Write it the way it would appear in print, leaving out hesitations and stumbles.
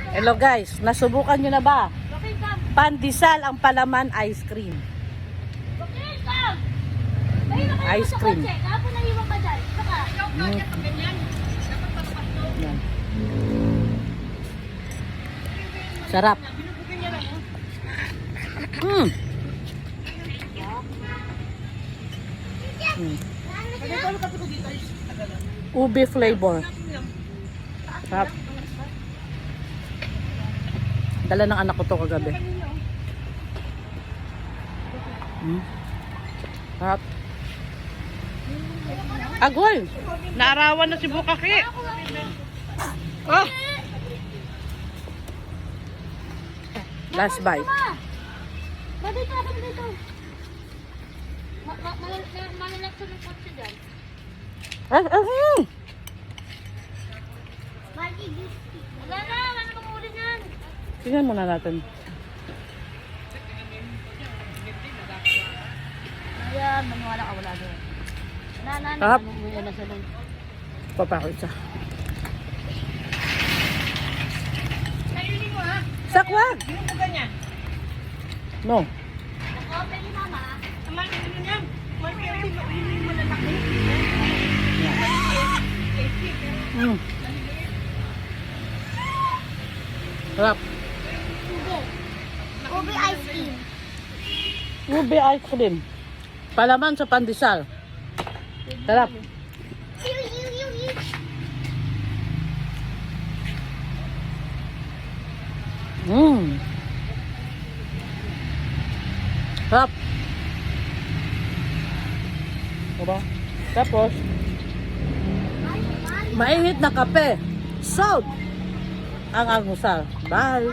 Hello guys, nasubukan nyo na ba? Pandesal ang palaman ice cream. Ice cream. Yan. Sarap. Ube flavor. Sarap. Dala ng anak ko to kagabi. Sarap. Agoy! Naarawan na si Bukaki. Oh! Last bite. Dito ako dito. Malalakso ng kotse dyan. Wala na makahuli yan. Tingnan muna natin. Ayan, maniwala ka wala doon. Sarap. Umuwi na sila. Papakot siya. Sakwag! No. Open ni mama. Sarap. Ube ice cream. Ube ice cream. Palaman sa pandesal. Sarap. Sarap. Diba? Tapos, mainit na kape. Salt ang almusal. Bye.